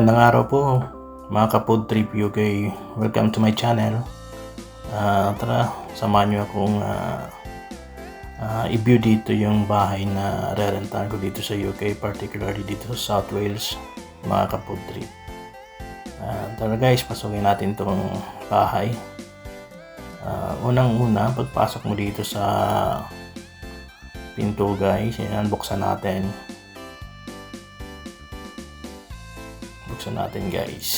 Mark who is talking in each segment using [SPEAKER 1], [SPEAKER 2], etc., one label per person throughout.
[SPEAKER 1] Magandang araw po mga ka-Food Trip UK. Welcome to my channel. Tara, samahan nyo akong i-view dito yung bahay na rerentahan ko dito sa UK, particularly dito sa South Wales, mga ka-Food Trip. Tara guys, pasukin natin itong bahay. Unang-una, pagpasok mo dito sa pinto guys, yan, buksan natin. Buksan natin guys.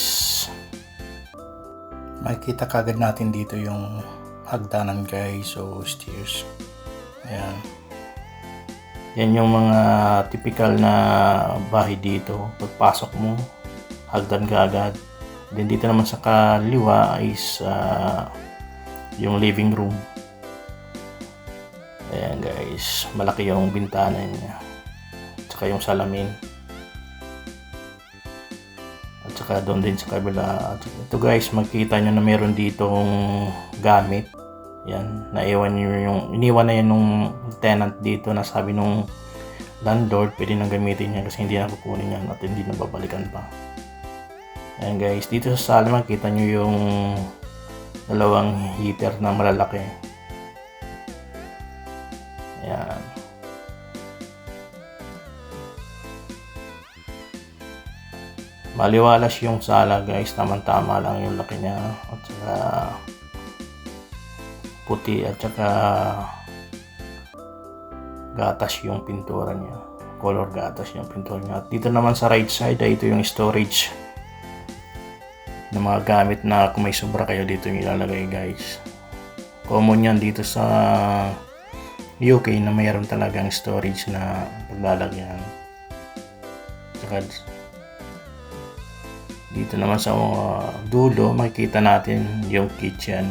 [SPEAKER 1] Makikita kagad natin dito yung hagdanan guys, so stairs. Ayan. Yan yung mga typical na bahay dito. Pagpasok mo, hagdan ka agad. Then dito naman sa kaliwa is yung living room. Ayan guys, malaki yung bintana niya. Tsaka yung salamin. At saka doon din sa kabila. Ito guys, makikita nyo na meron ditong gamit. Yan, iniwan na yan nung tenant dito na sabi nung landlord pwede nang gamitin niya kasi hindi na kukunin yan at hindi na babalikan pa. Ayan guys, dito sa sala makikita nyo yung dalawang heater na malalaki. Ayan. Maliwalas yung sala guys, tamang-tama lang yung laki niya at saka puti at saka gatas yung pintura niya, color gatas yung pintura niya. At dito naman sa right side ay ito yung storage ng mga gamit na kung may sobra kayo dito yung ilalagay guys. Common yan dito sa UK na mayroon talagang storage na paglalagyan. Saka dito naman sa dulo makikita natin yung kitchen.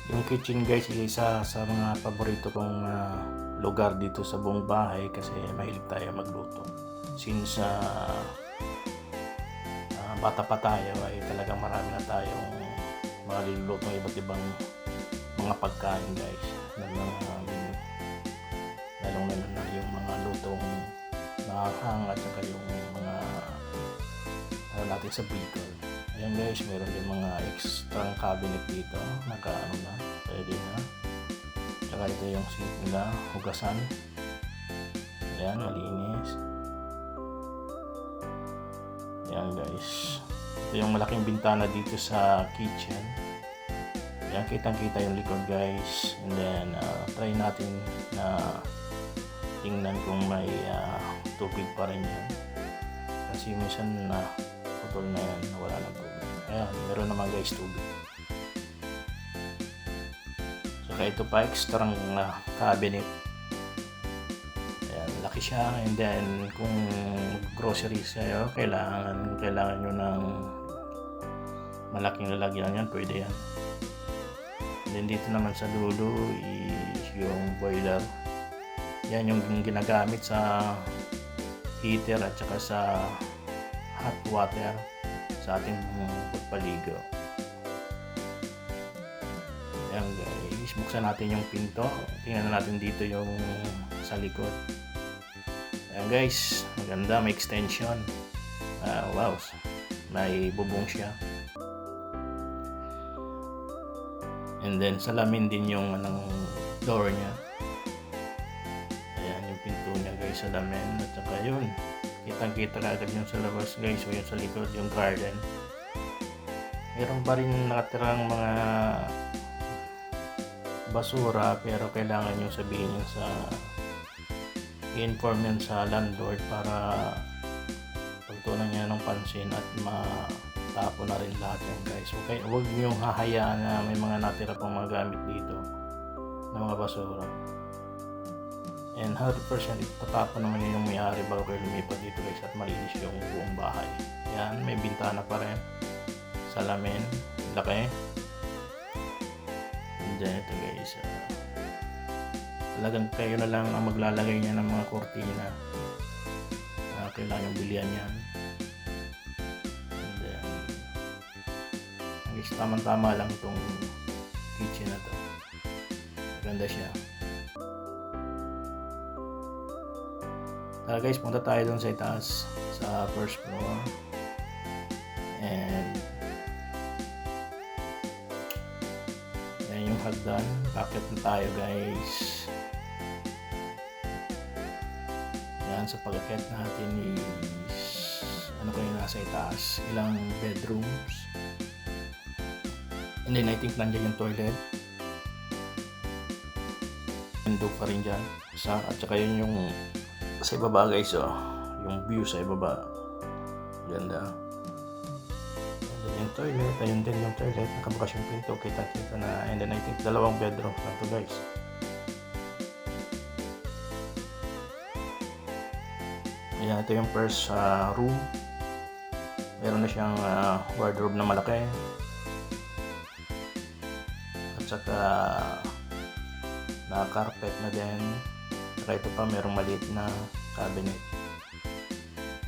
[SPEAKER 1] Yung kitchen guys isa sa mga paborito kong lugar dito sa buong bahay kasi mahilig tayo magluto. Since bata pa tayo ay talagang marami na tayong mga nilulutong iba't ibang mga pagkain guys. Lalong na yung mga lutong nakakang at saka yung mga natin sa Bicol. Ayan guys, meron din mga extra cabinet dito, naka-ano na, pwede na. Saka ito yung sink nila, hugasan. Ayan, malinis. Ayan guys, ito yung malaking bintana dito sa kitchen. Ayan, kitang-kita yung likod guys. And then, try natin na tingnan kung may tubig pa rin yan. Kasi minsan na putol na yan, wala na tubig. Ayan, meron naman guys tubig. Saka ito pa extra na cabinet. Ayan, laki siya. And then kung groceries kayo, kailangan nyo ng malaking lalagyan yan, pwede yan. And then dito naman sa dulo is yung boiler. Yan yung ginagamit sa heater at saka sa hot water sa ating pagpaligo. Ayan guys, buksan natin yung pinto. Tingnan natin dito yung sa likod. Ayan guys, maganda, may extension. Wow, may bubong siya. And then salamin din yung door niya. Pinto niya guys, sa salamin. At saka yun, kitang-kita agad yung sa labas guys, o yung sa likod, yung garden. Meron pa rin nakatirang mga basura pero kailangan yung sabihin nyo i-inform yan sa landlord para pagtunan niya ng pansin at matapo na rin lahat yan guys. Okay, huwag nyo hahayaan na may mga natira pang mga gamit dito na mga basura. And 100% itatapon naman yun yung may-ari bago kayo lumipat dito guys at malinis yung buong bahay. Yan, may bintana pa rin. Salamin, laki. And then ito guys, talagang kayo na lang ang maglalagay niya ng mga kortina. Kailangan yung bilihan yan. And then, guys, tamang-tama lang itong kitchen na to. Maganda siya. Guys, punta tayo doon sa itaas, sa first floor. And yan yung hagdan. Kakit na tayo guys. Yan, sa pag-akit natin is ano kayo nasa itaas, ilang bedrooms. And then I think nandiyan yung toilet. Window pa rin dyan. At saka yun yung sa ibaba guys, yung view sa ibaba. Ganda. And then yung toilet, ayun din yung toilet. Nakabukas yung pinto, kita na. And then I think dalawang bedroom na to guys. Ayan, ito yung first room. Meron na siyang wardrobe na malaki. At saka na-carpet na din. Saka ito pa, merong maliit na cabinet.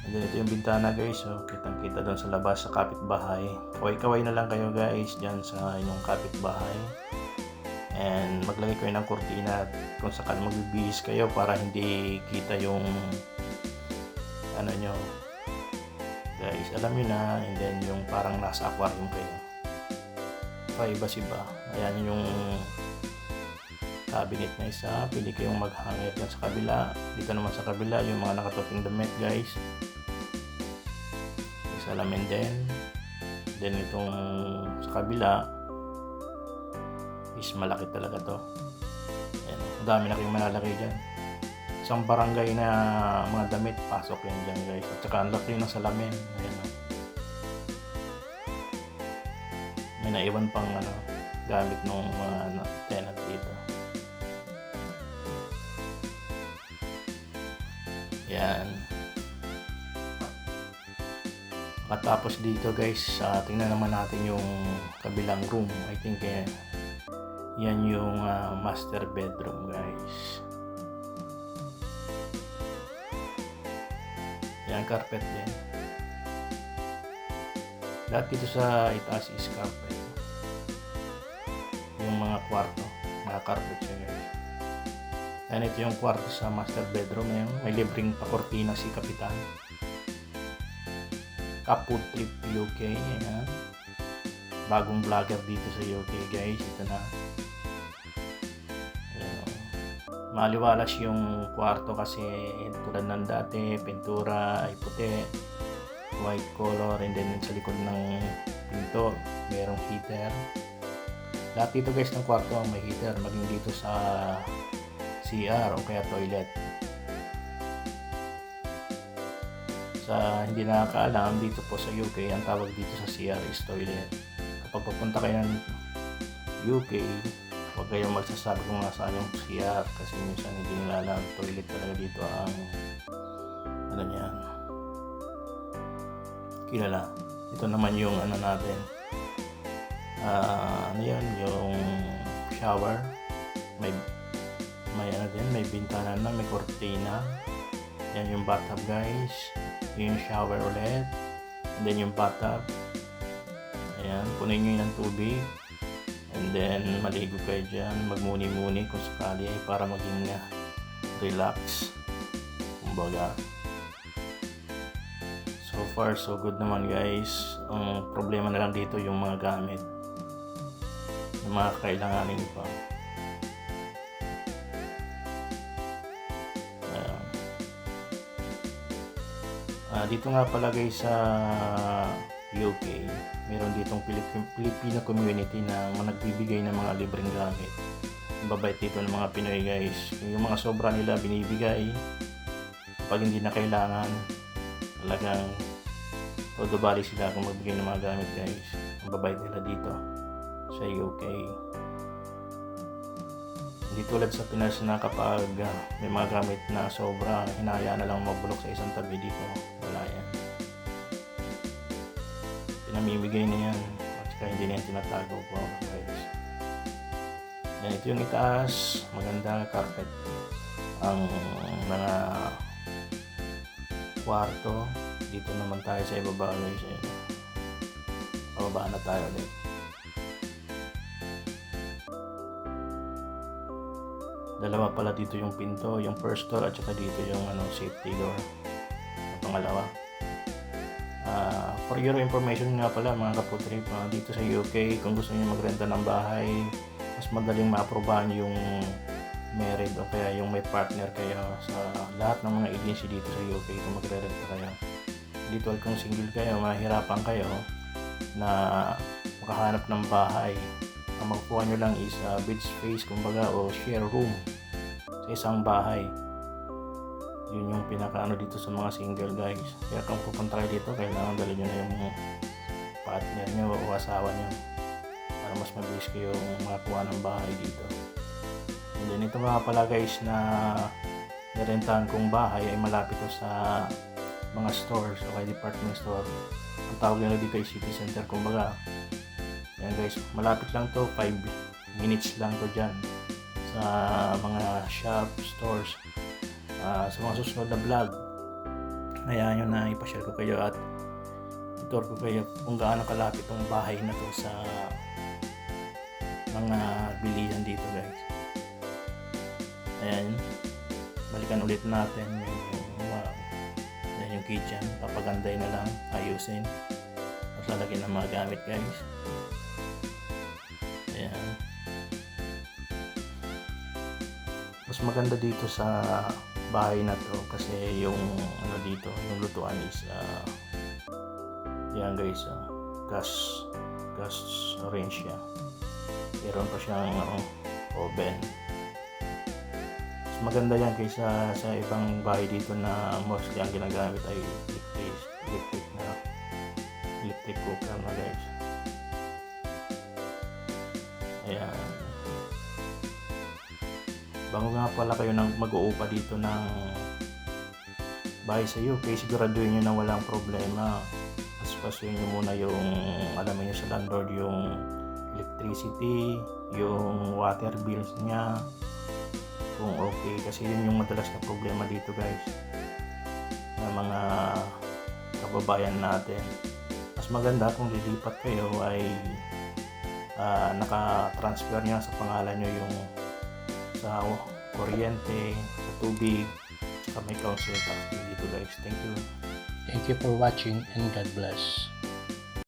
[SPEAKER 1] And then ito yung bintana guys. So, kitang-kita doon sa labas sa kapitbahay. Kaway-kaway na lang kayo guys dyan sa inyong kapitbahay. And maglagay kayo ng kurtina kung sakali magbibihis kayo para hindi kita yung ano nyo. Guys, alam nyo na. And then yung parang nasa aquarium kayo. Privacy ba? Ayan yung cabinet na isa. Pili kayong mag-hanger yan sa kabila. Dito naman sa kabila yung mga nakatuting damit guys. May salamin din. Then itong sa kabila is malaki talaga to. Ayan, ang dami na kayong malalaki dyan. Isang barangay na mga damit pasok yan dyan guys. At saka ang laki ng salamin. Ayan, may naiwan pang gamit ng mga tenant dito. Yan. Matapos dito guys, tingnan naman natin yung kabilang room. I think yan yung master bedroom guys. Yan, carpet din. Lahat dito sa itaas is carpet. Yung mga kwarto, mga carpet siya guys. Yan, ito yung kwarto sa master bedroom. Yan. May libreng pakortina si Kapitan. Couple trip UK. Yan. Bagong vlogger dito sa UK guys. Ito na. Yan. Maliwalas yung kwarto kasi tulad ng dati, pintura ay puti, white color. And then sa likod ng pinto, merong heater. Lahat dito guys ng kwarto ang may heater. Maging dito sa CR o kaya toilet. Sa hindi nakakaalam, dito po sa UK, ang tawag dito sa CR is toilet. Kapag papunta kayo ng UK, huwag kayong magsasabi kung nasaan yung CR kasi minsan hindi nila alam. Toilet talaga dito ang ano niyan, kilala. Ito naman yung ano natin, ano yan, yung shower. May ano din, may bintana na, may cortina. Yan yung bathtub guys. Yung shower ulit. And then yung bathtub. Ayan, punin nyo yun ng tubig. And then maligo kayo dyan. Magmuni-muni kung sakali para maging relax. Kumbaga. So far so good naman guys. Ang problema na lang dito yung mga gamit. Yung mga kailanganin pa. Dito nga pala guys sa UK, meron ditong Filipino community na nagbibigay ng mga libreng gamit. Babait dito ng mga Pinoy guys. Yung mga sobra nila binibigay. Pag hindi na kailangan, talagang todo bali sila kung magbigay ng mga gamit guys. Ang babait nila dito sa UK. Hindi tulad sa Pinas na kapag may mga gamit na sobra, hinahayaan na lang mabulok sa isang tabi dito. Wala yan. Pinamimigay na yan. At saka hindi na yan tinatago po guys. Yan, ito yung itaas. Maganda carpet. Ang mga kwarto. Dito naman tayo sa ibaba guys. Pababa na tayo ulit. Dalawa pala dito yung pinto, yung first door at saka dito yung safety door na pangalawa. For your information nga pala mga kaputrip, dito sa UK kung gusto niyo magrenta ng bahay, mas madaling maaprobahan yung married o kaya yung may partner kayo sa lahat ng mga agency dito sa UK kung magre-renta kayo. Dito kung single kayo, mahirapan kayo na makahanap ng bahay. Ang makukuha nyo lang is bed space kumbaga o share room sa isang bahay. Yun yung pinaka dito sa mga single guys. Kaya kung pupunta kayo dito, kailangan dalhin nyo na yung partner nyo o asawa nyo para mas mabilis kayo makakuha ng bahay dito. And then ito nga pala guys na nirentahan kong bahay ay malapit to sa mga stores o kaya department store. Ang tawag nila dito ay city center kumbaga. Yan guys, malapit lang to, 5 minutes lang to dyan sa mga shop, stores. Sa mga susunod na vlog, hayaan nyo na ipashare ko kayo at itour ko kayo kung gaano kalapit tong bahay na to sa mga bilihan dito guys. Ayan, balikan ulit natin yung kitchen, papaganday na lang, ayusin at lalagyan ng mga gamit guys. Ayan, mas maganda dito sa bahay na to kasi yung dito, yung lutuan is yan guys, gas range siya, meron pa siyang oven. Mas maganda yan kaysa sa ibang bahay dito na mostly ang ginagamit ay electric cooker na guys. Ayan, bago nga pala kayo nang mag-uupa dito ng bahay sa UK, siguraduhin nyo na walang problema. Paspasuhin nyo muna yung alamin nyo sa landlord yung electricity, yung water bills nya kung okay, kasi yun yung madalas na problema dito guys ng mga kababayan natin. Mas maganda kung lilipat kayo ay naka-transfer niya sa pangalan nyo yung sa kuryente, sa tubig, saka may council tax dito guys. Thank you.
[SPEAKER 2] Thank you for watching and God bless.